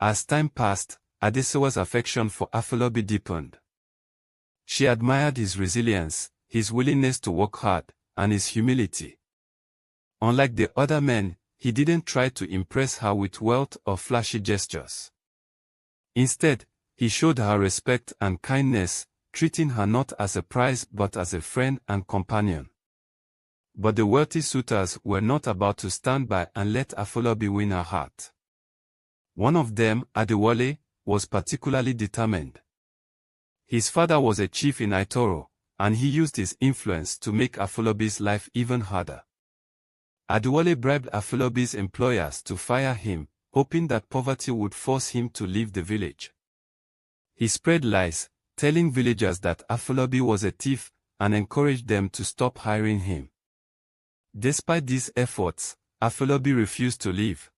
As time passed, Adesuwa's affection for Afolabi deepened. She admired his resilience, his willingness to work hard, and his humility. Unlike the other men, he didn't try to impress her with wealth or flashy gestures. Instead, he showed her respect and kindness, treating her not as a prize but as a friend and companion. But the wealthy suitors were not about to stand by and let Afolabi win her heart. One of them, Adewale, was particularly determined. His father was a chief in Aitoro, and he used his influence to make Afolabi's life even harder. Adewale bribed Afolabi's employers to fire him, hoping that poverty would force him to leave the village. He spread lies, telling villagers that Afolabi was a thief, and encouraged them to stop hiring him. Despite these efforts, Afolabi refused to leave.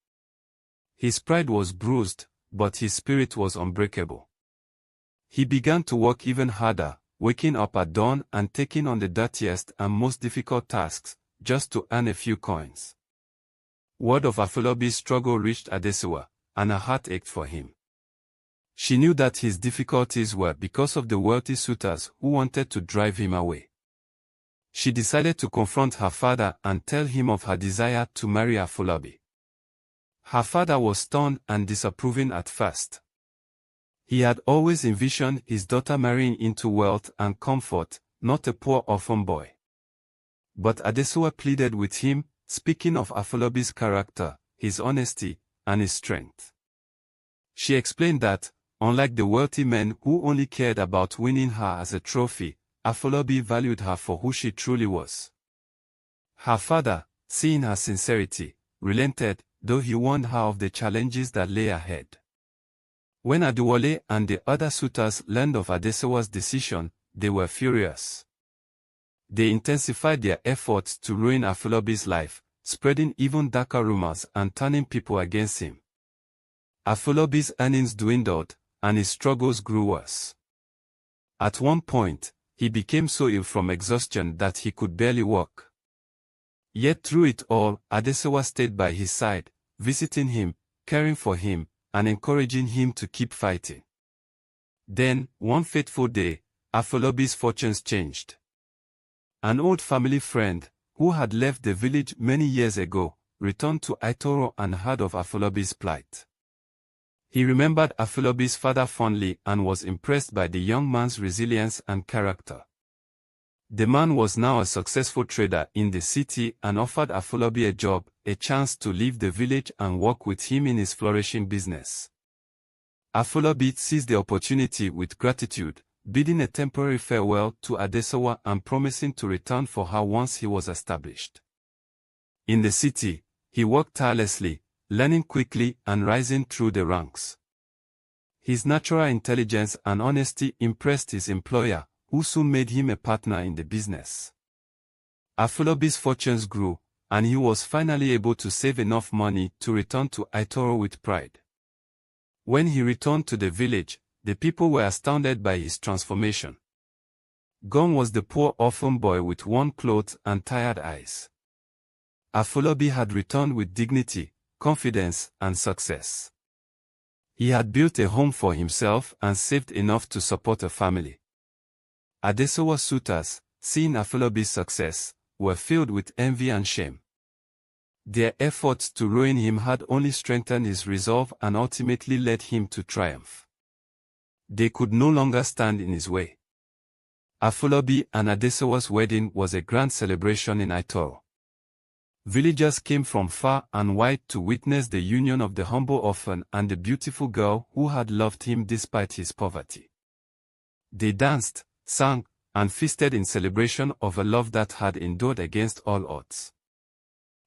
His pride was bruised, but his spirit was unbreakable. He began to work even harder, waking up at dawn and taking on the dirtiest and most difficult tasks, just to earn a few coins. Word of Afolabi's struggle reached Adesuwa, and her heart ached for him. She knew that his difficulties were because of the wealthy suitors who wanted to drive him away. She decided to confront her father and tell him of her desire to marry Afolabi. Her father was stunned and disapproving at first. He had always envisioned his daughter marrying into wealth and comfort, not a poor orphan boy. But Adesuwa pleaded with him, speaking of Afolabi's character, his honesty, and his strength. She explained that, unlike the wealthy men who only cared about winning her as a trophy, Afolabi valued her for who she truly was. Her father, seeing her sincerity, relented, though he warned her of the challenges that lay ahead. When Adewale and the other suitors learned of Adesuwa's decision, they were furious. They intensified their efforts to ruin Afolabi's life, spreading even darker rumors and turning people against him. Afolabi's earnings dwindled, and his struggles grew worse. At one point, he became so ill from exhaustion that he could barely walk. Yet through it all, Adesuwa stayed by his side, visiting him, caring for him, and encouraging him to keep fighting. Then, one fateful day, Afolabi's fortunes changed. An old family friend, who had left the village many years ago, returned to Aitoro and heard of Afolabi's plight. He remembered Afolabi's father fondly and was impressed by the young man's resilience and character. The man was now a successful trader in the city and offered Afolabi a job, a chance to leave the village and work with him in his flourishing business. Afolabi seized the opportunity with gratitude, bidding a temporary farewell to Adesuwa and promising to return for her once he was established. In the city, he worked tirelessly, learning quickly and rising through the ranks. His natural intelligence and honesty impressed his employer, who soon made him a partner in the business. Afolabi's fortunes grew, and he was finally able to save enough money to return to Aitoro with pride. When he returned to the village, the people were astounded by his transformation. Gone was the poor orphan boy with worn clothes and tired eyes. Afolabi had returned with dignity, confidence, and success. He had built a home for himself and saved enough to support a family. Adesuwa's suitors, seeing Afolabi's success, were filled with envy and shame. Their efforts to ruin him had only strengthened his resolve and ultimately led him to triumph. They could no longer stand in his way. Afolabi and Adesuwa's wedding was a grand celebration in Aitoro. Villagers came from far and wide to witness the union of the humble orphan and the beautiful girl who had loved him despite his poverty. They danced, sang, and feasted in celebration of a love that had endured against all odds.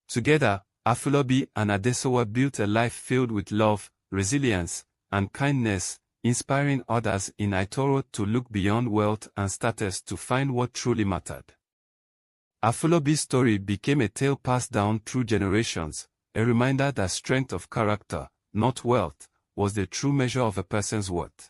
Together, Afolabi and Adesuwa built a life filled with love, resilience, and kindness, inspiring others in Aitoro to look beyond wealth and status to find what truly mattered. Afolabi's story became a tale passed down through generations, a reminder that strength of character, not wealth, was the true measure of a person's worth.